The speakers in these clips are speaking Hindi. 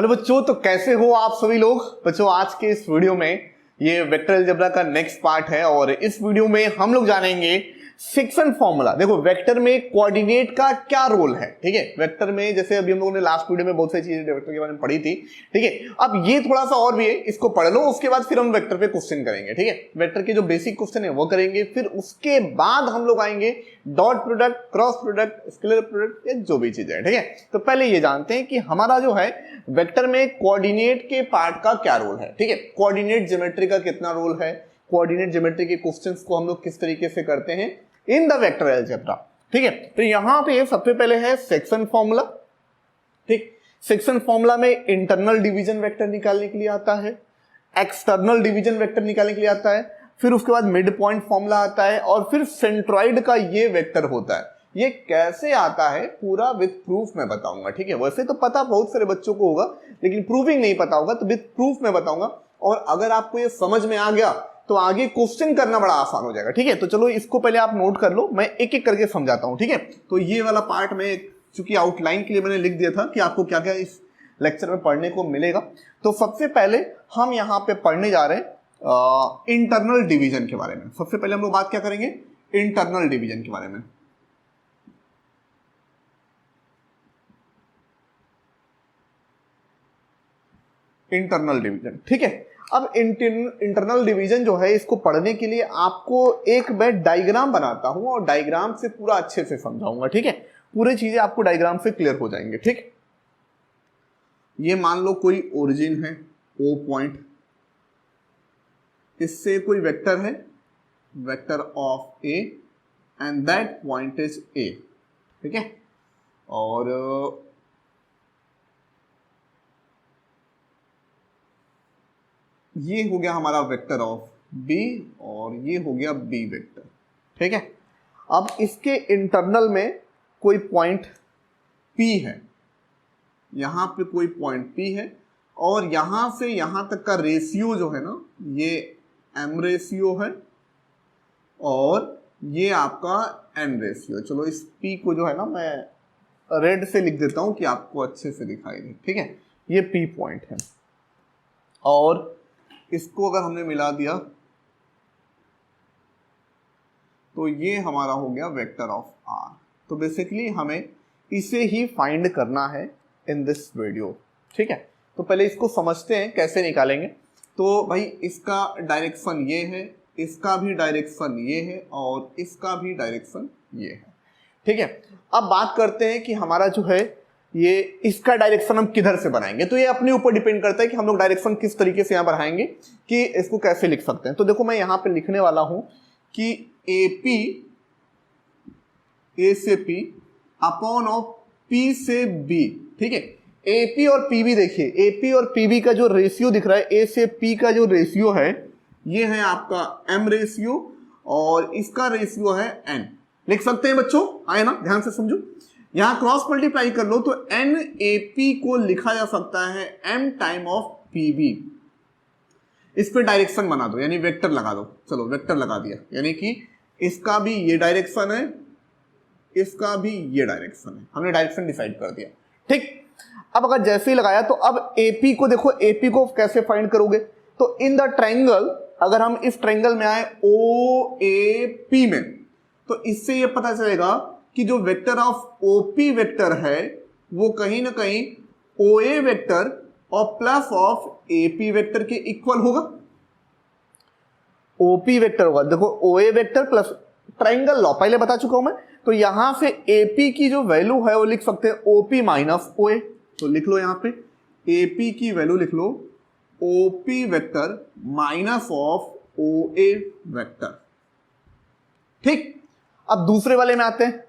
हेलो बच्चों, तो कैसे हो आप सभी लोग। बच्चों आज के इस वीडियो में ये वेक्टर अलजेब्रा का नेक्स्ट पार्ट है और इस वीडियो में हम लोग जानेंगे सेक्शन फॉर्मूला। देखो वेक्टर में कोऑर्डिनेट का क्या रोल है। ठीक है, वेक्टर में जैसे अभी हम लोगों ने लास्ट वीडियो में बहुत सारी चीजें वेक्टर के बारे में पढ़ी थी। ठीक है, अब ये थोड़ा सा और भी है, इसको पढ़ लो, उसके बाद फिर हम वेक्टर पे क्वेश्चन करेंगे। ठीक है, वेक्टर के जो बेसिक क्वेश्चन है वो करेंगे, फिर उसके बाद हम लोग आएंगे dot product, cross product, scalar product, ये जो भी चीजें है। ठीक है, तो पहले ये जानते हैं कि हमारा जो है वेक्टर में कोऑर्डिनेट के पार्ट का क्या रोल है। ठीक है, कोऑर्डिनेट ज्योमेट्री का कितना रोल है, कोऑर्डिनेट ज्योमेट्री के क्वेश्चंस को हम लोग किस तरीके से करते हैं इन द वेक्टर अलजेब्रा। ठीक है, तो यहां पे सबसे पहले है सेक्शन फॉर्मूला। ठीक, सेक्शन फॉर्मूला में इंटरनल डिवीजन वेक्टर निकालने के लिए आता है, एक्सटर्नल डिवीजन वेक्टर निकालने के लिए आता है, फिर उसके बाद मिड पॉइंट फॉर्मूला आता है और फिर सेंट्रॉइड का ये वेक्टर होता है। ये कैसे आता है पूरा विद प्रूफ मैं बताऊंगा। ठीक है, वैसे तो पता बहुत सारे बच्चों को होगा, लेकिन प्रूविंग नहीं पता होगा, तो विद प्रूफ मैं बताऊंगा। और अगर आपको ये समझ में आ गया तो आगे क्वेश्चन करना बड़ा आसान हो जाएगा। ठीक है, तो चलो इसको पहले आप नोट कर लो, मैं एक एक करके समझाता हूं। ठीक है, तो ये वाला पार्ट में चूंकि आउटलाइन के लिए मैंने लिख दिया था कि आपको क्या क्या इस लेक्चर में पढ़ने को मिलेगा। तो सबसे पहले हम यहां पे पढ़ने जा रहे हैं इंटरनल डिवीजन के बारे में। सबसे पहले हम लोग बात क्या करेंगे, इंटरनल डिवीजन के बारे में। इंटरनल डिवीजन, ठीक है। अब इंटरनल डिवीजन जो है, इसको पढ़ने के लिए आपको एक मैं डायग्राम बनाता हूं और डायग्राम से पूरा अच्छे से समझाऊंगा। ठीक है, पूरी चीजें आपको डायग्राम से क्लियर हो जाएंगे। ठीक, ये मान लो कोई ओरिजिन है ओ पॉइंट, इससे कोई वेक्टर है, vector of A and that point is a. ठीक है, और ये हो गया हमारा वेक्टर ऑफ बी और ये हो गया बी वेक्टर। ठीक है, अब इसके इंटरनल में कोई पॉइंट पी है, यहां पे कोई पॉइंट पी है और यहां से यहां तक का रेशियो जो है ना, ये एम रेशियो है और ये आपका एन रेशियो। चलो इस पी को जो है ना मैं रेड से लिख देता हूं कि आपको अच्छे से दिखाई दे। ठीक है, ये पी पॉइंट है और इसको अगर हमने मिला दिया तो ये हमारा हो गया वेक्टर ऑफ आर। तो बेसिकली हमें इसे ही फाइंड करना है इन दिस वीडियो। ठीक है, तो पहले इसको समझते हैं कैसे निकालेंगे। तो भाई इसका डायरेक्शन ये है, इसका भी डायरेक्शन ये है और इसका भी डायरेक्शन ये है। ठीक है, अब बात करते हैं कि हमारा जो है ये इसका डायरेक्शन हम किधर से बनाएंगे। तो ये अपने ऊपर डिपेंड करता है कि हम लोग डायरेक्शन किस तरीके से यहां बढ़ाएंगे, कि इसको कैसे लिख सकते हैं। तो देखो मैं यहां पे लिखने वाला हूं कि AP, ए से P अपॉन ऑफ P से B। ठीक है, AP और PB देखिए, AP और PB का जो रेशियो दिख रहा है, A से P का जो रेशियो है ये है आपका M रेशियो और इसका रेशियो है N। लिख सकते हैं बच्चों, आए ना, ध्यान से समझो। यहां क्रॉस मल्टीप्लाई कर लो तो NAP को लिखा जा सकता है M टाइम ऑफ PB। इस पे डायरेक्शन बना दो, यानी वेक्टर लगा दो। चलो वेक्टर लगा दिया, यानी कि इसका भी ये डायरेक्शन है, इसका भी ये डायरेक्शन है, हमने डायरेक्शन डिसाइड कर दिया। ठीक, अब अगर जैसे ही लगाया तो अब AP को देखो, AP को कैसे फाइंड करोगे। तो इन द ट्रायंगल, अगर हम इस ट्रायंगल में आए OAP में, तो इससे ये पता चलेगा कि जो वेक्टर ऑफ OP वेक्टर है वो कहीं ना कहीं OA वेक्टर और प्लस ऑफ AP वेक्टर के इक्वल होगा। OP वेक्टर होगा, देखो OA vector plus triangle law पहले बता चुका हूं मैं। तो यहां से AP की जो वैल्यू है वो लिख सकते हैं OP माइनस OA। तो लिख लो यहां पे AP की वैल्यू लिख लो OP vector minus of OA vector. ठीक, अब दूसरे वाले में आते हैं,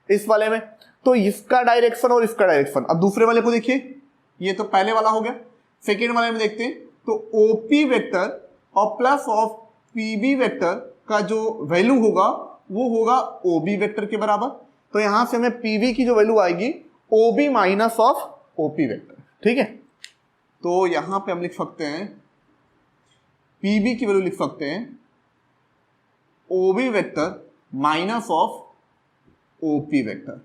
इस वाले में। तो इसका डायरेक्शन और इसका डायरेक्शन, अब दूसरे वाले को देखिए, ये तो पहले वाला हो गया। सेकेंड वाले में देखते हैं तो OP वेक्टर और प्लस ऑफ PB वेक्टर का जो वैल्यू होगा वो होगा OB वेक्टर के बराबर। तो यहां से हमें PB की जो वैल्यू आएगी OB minus of OP vector. ठीक है, तो यहां पे हम लिख सकते हैं PB की वैल्यू लिख सकते हैं OB vector minus of OP vector.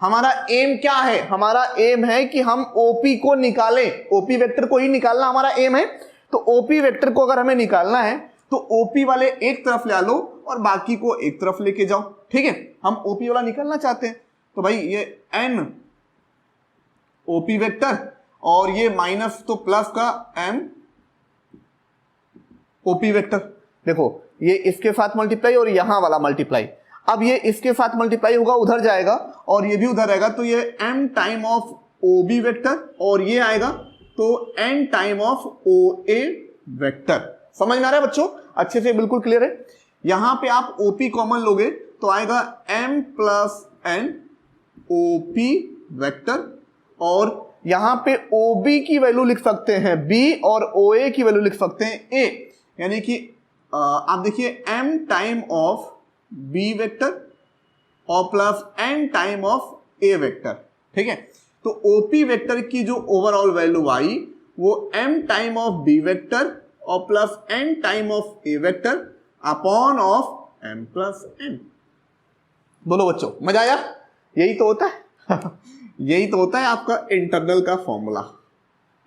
हमारा एम क्या है, हमारा एम है कि हम ओपी को निकालें, ओपी वेक्टर को ही निकालना हमारा एम है। तो ओपी वेक्टर को अगर हमें निकालना है तो ओपी वाले एक तरफ ले लो और बाकी को एक तरफ लेके जाओ, ठीक है। हम ओपी वाला निकालना चाहते हैं तो भाई ये एन ओपी वेक्टर और ये माइनस तो प्लस का एम ओपी वेक्टर। देखो ये इसके साथ मल्टीप्लाई और यहां वाला मल्टीप्लाई, अब ये इसके साथ मल्टीप्लाई होगा उधर जाएगा और ये भी उधर आएगा, तो ये m time of O B vector और ये आएगा तो n time of O A vector. समझ में आ रहा है बच्चों, अच्छे से बिल्कुल क्लियर है। यहां पे आप OP कॉमन लोगे तो आएगा m plus N OP vector और यहां पे OB की वैल्यू लिख सकते हैं B और OA की वैल्यू लिख सकते हैं A, यानी कि आप देखिए m time of B vector और plus n time of A vector, ठीक है। तो ओपी वेक्टर की जो ओवरऑल वैल्यू आई वो m time of B vector और plus n time of A vector upon of m plus n। बोलो बच्चों मजा आया, यही तो होता है यही तो होता है आपका इंटरनल का फॉर्मूला,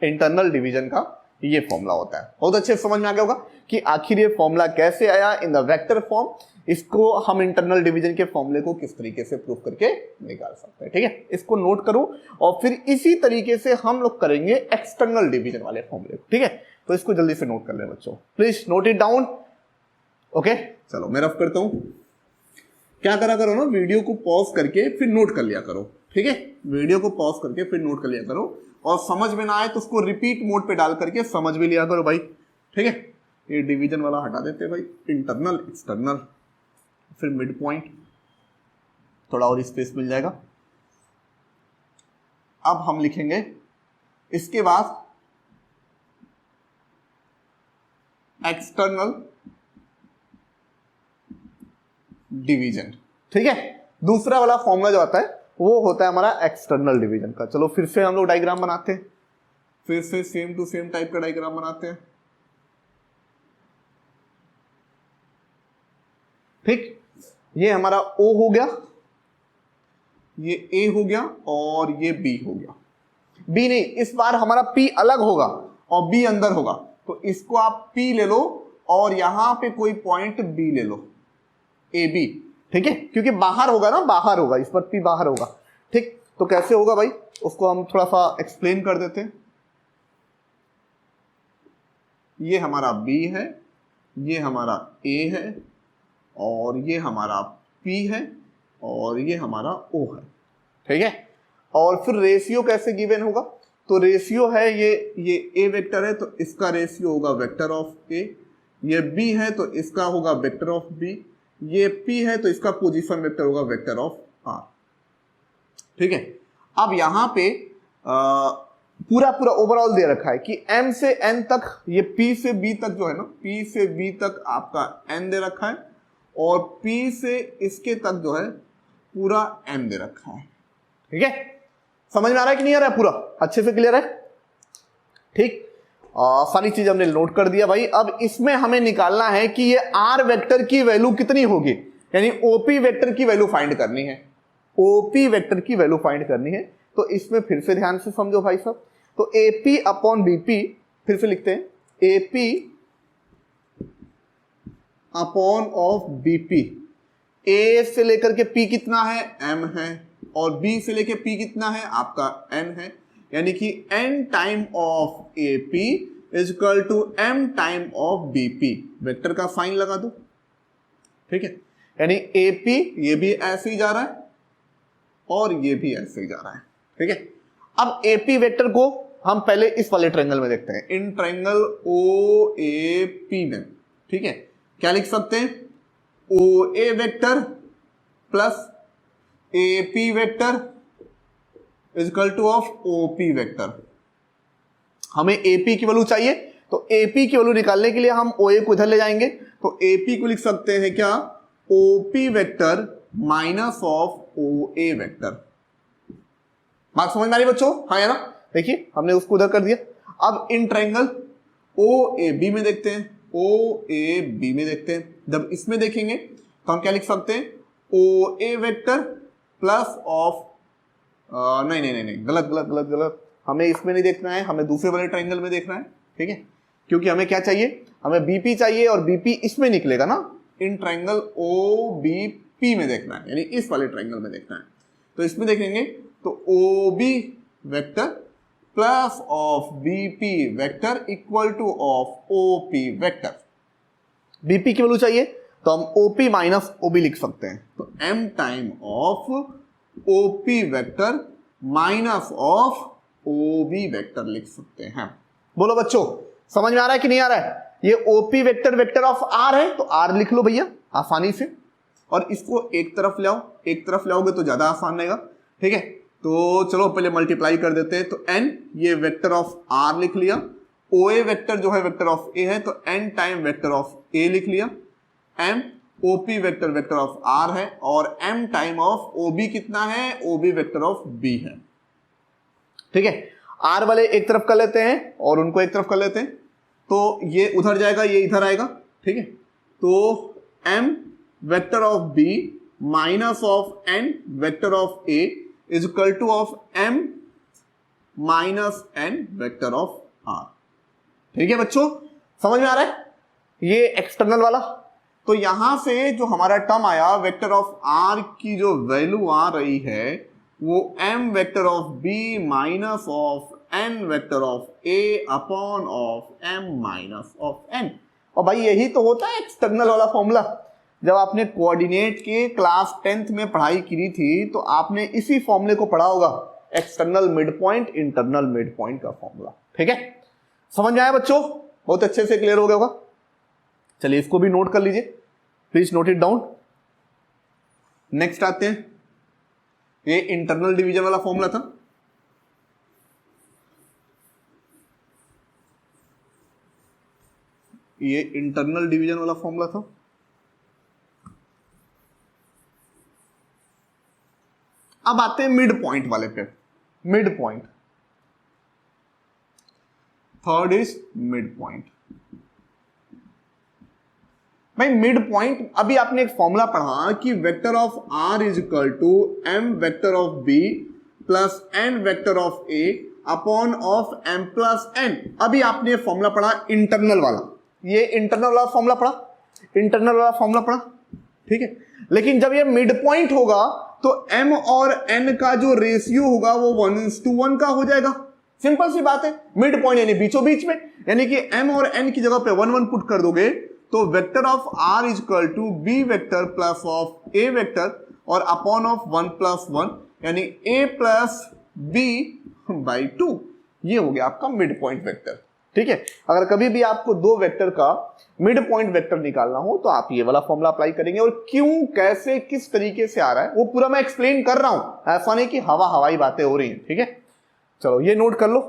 इंटरनल डिवीजन का ये फॉर्मूला होता है। बहुत अच्छे समझ में आ गया होगा कि आखिर ये फॉर्मूला कैसे आया इन द वेक्टर फॉर्म, इसको हम इंटरनल डिवीजन के फॉर्मूले को किस तरीके से प्रूव करके निकाल सकते हैं, ठीक है। इसको नोट करो और फिर इसी तरीके से हम लोग करेंगे एक्सटर्नल डिवीजन वाले फॉर्मूले को, ठीक है। तो इसको जल्दी से नोट कर ले बच्चों, please note it down. Okay चलो मैं रफ करता हूं। क्या करा करो ना, वीडियो को पॉज करके फिर नोट कर लिया करो, ठीक है। वीडियो को पॉज करके फिर नोट कर लिया करो और समझ में ना आए तो उसको रिपीट मोड पे डाल करके समझ भी लिया करो भाई, ठीक है। ये डिवीजन वाला हटा देते भाई, इंटरनल एक्सटर्नल फिर मिड पॉइंट, थोड़ा और स्पेस मिल जाएगा। अब हम लिखेंगे इसके बाद एक्सटर्नल डिवीजन, ठीक है। दूसरा वाला फॉर्मूला जो आता है वो होता है हमारा एक्सटर्नल डिवीजन का। चलो फिर से हम लोग डायग्राम बनाते हैं, फिर से सेम टू सेम टाइप का डायग्राम बनाते हैं, ठीक। ये हमारा O हो गया, ये A हो गया और ये B हो गया। B नहीं, इस बार हमारा P अलग होगा और B अंदर होगा, तो इसको आप P ले लो और यहां पे कोई पॉइंट B ले लो, AB, ठीक है। क्योंकि बाहर होगा ना, बाहर होगा, इस पर P बाहर होगा, ठीक। तो कैसे होगा भाई, उसको हम थोड़ा सा एक्सप्लेन कर देते हैं। ये हमारा B है, ये हमारा A है और ये हमारा P है और ये हमारा O है, ठीक है। और फिर रेशियो कैसे गिवन होगा, तो रेशियो है ये A वेक्टर है तो इसका रेशियो होगा वेक्टर ऑफ A, ये B है तो इसका होगा वेक्टर ऑफ B, ये P है तो इसका पोजीशन वेक्टर होगा वेक्टर ऑफ R, ठीक है। अब यहां पे पूरा पूरा ओवरऑल दे रखा है कि M से N तक, ये P से B तक जो है ना, P से B तक आपका N दे रखा है और P से इसके तक जो है पूरा M दे रखा है, ठीक है। समझ में आ रहा है कि नहीं आ रहा है, पूरा अच्छे से क्लियर है, ठीक। सारी चीज हमने नोट कर दिया भाई। अब इसमें हमें निकालना है कि ये R वेक्टर की वैल्यू कितनी होगी, यानी OP वेक्टर की वैल्यू फाइंड करनी है, OP वेक्टर की वैल्यू फाइंड करनी है। तो इसमें फिर से ध्यान से समझो भाई साहब, तो AP अपॉन BP, फिर से लिखते हैं AP upon of BP। A से लेकर के P कितना है, M है, और B से लेकर P कितना है आपका N है, यानी कि N time of AP is equal to M time of BP। Vector का साइन लगा दो, ठीक है। यानी AP ये भी ऐसे ही जा रहा है और ये भी ऐसे ही जा रहा है, ठीक है। अब AP वेक्टर को हम पहले इस वाले ट्रायंगल में देखते हैं, इन ट्रायंगल OAP में, ठीक है। क्या लिख सकते हैं, OA vector plus AP vector is equal to of OP vector. हमें AP की वैल्यू चाहिए तो AP की वैल्यू निकालने के लिए हम OA को इधर ले जाएंगे, तो AP को लिख सकते हैं क्या, OP vector minus of OA vector. बात समझ में आ रही बच्चों, हाँ है ना। देखिए हमने उसको उधर कर दिया। अब इन ट्रायंगल OAB में देखते हैं, OAB में देखते हैं। जब इसमें देखेंगे तो हम क्या लिख सकते हैं, OA वेक्टर प्लस ऑफ नहीं नहीं नहीं नहीं, गलत गलत गलत गलत, हमें इसमें नहीं देखना है, हमें दूसरे वाले ट्राइंगल में देखना है, ठीक है, क्योंकि हमें क्या चाहिए, हमें बीपी चाहिए और बीपी इसमें निकलेगा ना, इन ट्राइंगल ओ बी पी में देखना है, यानी इस वाले ट्राइंगल में देखना है। तो इसमें देखेंगे तो O B vector plus of B P vector equal to of O P vector. BP की वैल्यू चाहिए तो हम ओपी माइनस ओबी लिख सकते हैं, तो m time of OP vector minus of OB vector लिख सकते हैं। बोलो बच्चों, समझ में आ रहा है कि नहीं आ रहा है? ये OP vector vector of R है, तो आर लिख लो भैया आसानी से, और इसको एक तरफ ले आओ, एक तरफ लाओगे तो ज्यादा आसान रहेगा, ठीक है। तो चलो पहले मल्टीप्लाई कर देते हैं, तो n ये वेक्टर ऑफ r लिख लिया, ओ ए वेक्टर जो है वेक्टर ऑफ a है, तो n time vector of a लिख लिया, m OP vector vector of r है, और m टाइम ऑफ OB कितना है, OB वेक्टर ऑफ b है, ठीक है। r वाले एक तरफ कर लेते हैं और उनको एक तरफ कर लेते हैं, तो ये उधर जाएगा, ये इधर आएगा, ठीक है। तो m vector of b minus of n vector of a is equal to of m minus n vector of r, ठीक है बच्चों, समझ में आ रहा है? ये एक्सटर्नल वाला, तो यहां से जो हमारा टर्म आया वेक्टर ऑफ r की जो वैल्यू आ रही है वो m vector of b minus of n vector of a upon of m minus of n। और भाई यही तो होता है एक्सटर्नल वाला फॉर्मूला। जब आपने कोऑर्डिनेट के क्लास 10th में पढ़ाई की थी तो आपने इसी फॉर्मूले को पढ़ा होगा, external mid point internal mid point का फॉर्मूला, ठीक है। समझ में आया बच्चों? बहुत अच्छे से क्लियर हो गया होगा। चलिए इसको भी नोट कर लीजिए, please note it down. Next आते हैं, ये इंटरनल डिवीजन वाला फॉर्मूला था, ये इंटरनल डिवीजन वाला फॉर्मूला था। अब आते हैं मिड पॉइंट वाले पे, mid point, third is mid point. भाई मिड पॉइंट, अभी आपने एक फॉर्मूला पढ़ा कि vector of r is equal to m vector of b plus n vector of a upon of m plus n। अभी आपने फॉर्मूला पढ़ा इंटरनल वाला, ये इंटरनल वाला फॉर्मूला पढ़ा, इंटरनल वाला फॉर्मूला पढ़ा, ठीक है। लेकिन जब ये मिड पॉइंट होगा तो m और n का जो रेशियो होगा वो 1:1 का हो जाएगा। सिंपल सी बात है, मिड पॉइंट यानी बीचों बीच में, यानी कि m और n की जगह पे 1:1 पुट कर दोगे तो vector of r is equal to b vector plus of a vector और अपॉन ऑफ 1 प्लस 1 यानी a प्लस b बाई 2। ये हो गया आपका मिड पॉइंट वेक्टर, ठीक है। अगर कभी भी आपको दो वेक्टर का मिड पॉइंट वेक्टर निकालना हो तो आप ये वाला फॉर्मूला अप्लाई करेंगे, और क्यों कैसे किस तरीके से आ रहा है वो पूरा मैं एक्सप्लेन कर रहा हूं, ऐसा नहीं कि हवाई बातें हो रही हैं, ठीक है। चलो ये नोट कर लो।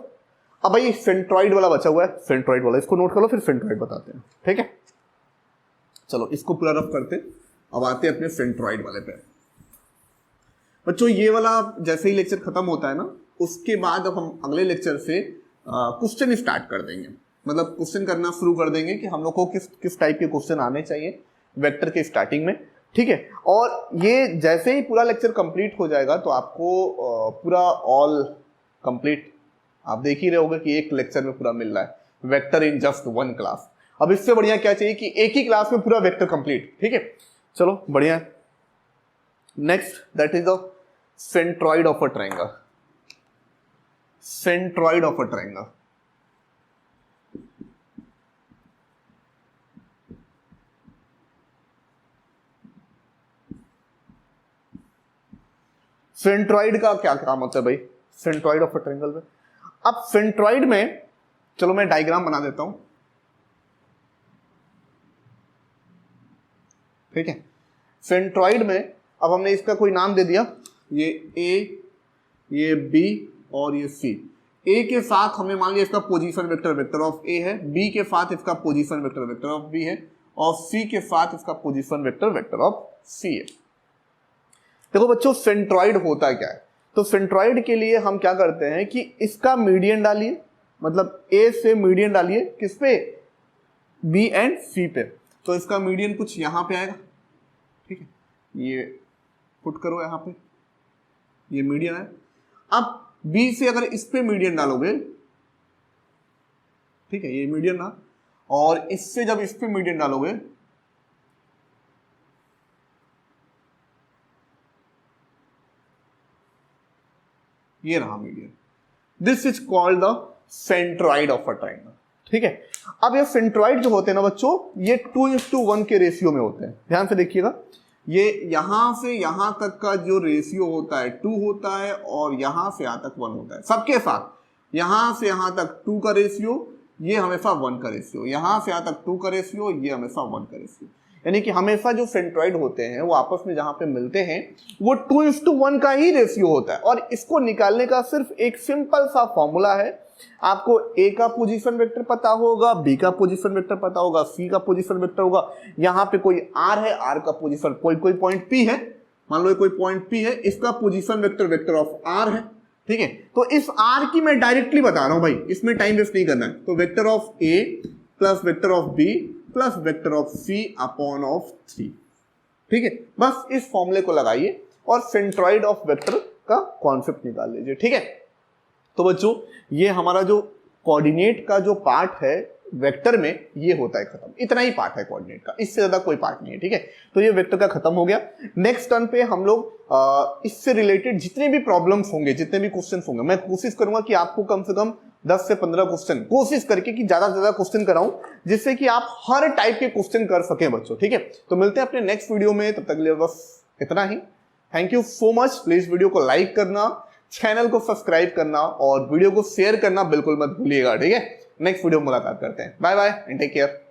अब भाई सेंट्रॉइड वाला बचा हुआ है, सेंट्रॉइड वाला इसको नोट कर लो, फिर सेंट्रॉइड बताते हैं, ठीक है। चलो इसको पूरा रफ करते, अब आते हैं अपने सेंट्रॉइड वाले पे। बच्चों ये वाला जैसे ही लेक्चर खत्म होता है ना, उसके बाद अब हम अगले लेक्चर से क्वेश्चन स्टार्ट कर देंगे, मतलब क्वेश्चन करना शुरू कर देंगे कि हम लोग को किस किस टाइप के क्वेश्चन आने चाहिए वेक्टर के स्टार्टिंग में, ठीक है। और ये जैसे ही पूरा लेक्चर कंप्लीट हो जाएगा तो आपको पूरा ऑल कंप्लीट आप देख ही रहे होगे कि एक लेक्चर में पूरा मिल रहा है, vector in just one class. अब इससे बढ़िया क्या चाहिए कि एक ही क्लास में पूरा वेक्टर कंप्लीट, ठीक है। चलो बढ़िया। Next that is the centroid of a triangle, centroid of a triangle. Centroid का क्या काम होता है भाई सेंट्रॉइड ऑफ अ ट्रायंगल में? अब सेंट्रॉइड में चलो मैं डायग्राम बना देता हूं, ठीक है। सेंट्रॉइड में अब हमने इसका कोई नाम दे दिया, ये ए, ये बी और ये सी। ए के साथ हमने मान लिया इसका position vector vector of A है, बी के साथ इसका position vector vector of B है, और सी के साथ इसका position vector vector of C है। देखो बच्चों सेंट्रॉइड होता क्या है, तो सेंट्रॉइड के लिए हम क्या करते हैं कि इसका मीडियन डालिए, मतलब ए से मीडियन डालिए किस पे, बी एंड सी पे, तो इसका मीडियन कुछ यहां पे आएगा, ठीक है। ये पुट करो यहां पे, ये मीडियन है। अब बी से अगर इस पे मीडियन डालोगे, ठीक है, ये मीडियन ना, और इससे जब इस पे मीडियन डालोगे, ये रहा median, this is called the centroid of a triangle. ठीक है, अब ये सेंट्रॉइड जो होते हैं ना बच्चों, ये 2:1 के रेशियो में होते हैं। ध्यान से देखिएगा, ये यहां से यहां तक का जो रेशियो होता है 2 होता है, और यहां से यहां तक 1 होता है। सबके साथ यहां से यहां तक 2 का रेशियो, ये हमेशा 1 का रेशियो, यहां से यहां तक 2 का रेशियो, ये हमेशा 1 का रेशियो। यानी कि हमेशा जो सेंट्रॉइड होते हैं वो आपस में जहां पे मिलते हैं वो 2:1 का ही रेशियो होता है। और इसको निकालने का सिर्फ एक सिंपल सा फॉर्मूला है। आपको ए का पोजीशन वेक्टर पता होगा, बी का पोजीशन वेक्टर पता होगा, सी का पोजीशन वेक्टर होगा, यहां पे कोई आर है, आर का पोजीशन, कोई पॉइंट पी है, मान लो कोई पॉइंट पी है, इसका position vector vector of R है। ठीक है, तो इस आर की मैं डायरेक्टली बता रहा हूं भाई, इसमें टाइम वेस्ट नहीं करना है। तो vector of A plus vector of B plus vector of C upon of 3। ठीक है, बस इस फॉर्मूले को लगाइए और सेंट्रॉइड ऑफ वेक्टर का कॉन्सेप्ट निकाल लीजिए। ठीक है, तो बच्चों ये हमारा जो कोऑर्डिनेट का जो पार्ट है वेक्टर में, ये होता है खत्म। इतना ही पार्ट है कोऑर्डिनेट का, इससे ज्यादा कोई पार्ट नहीं है। ठीक है, तो ये वेक्टर का खत्म हो गया। नेक्स्ट टर्न पे हम लोग इससे रिलेटेड जितने भी प्रॉब्लम्स होंगे, जितने भी क्वेश्चन होंगे, मैं कोशिश करूंगा कि आपको कम से कम 10 से 15 क्वेश्चन, कोशिश करके कि ज्यादा से ज्यादा क्वेश्चन कराऊं, जिससे कि आप हर टाइप के क्वेश्चन कर सकें बच्चों। ठीक है, तो मिलते हैं अपने नेक्स्ट वीडियो में, तब तक के लिए बस इतना ही। Thank you so much. Please video को लाइक करना, चैनल को सब्सक्राइब करना और वीडियो को शेयर करना बिल्कुल मत भूलिएगा। ठीक है, नेक्स्ट वीडियो में मुलाकात करते हैं। Bye bye and take care.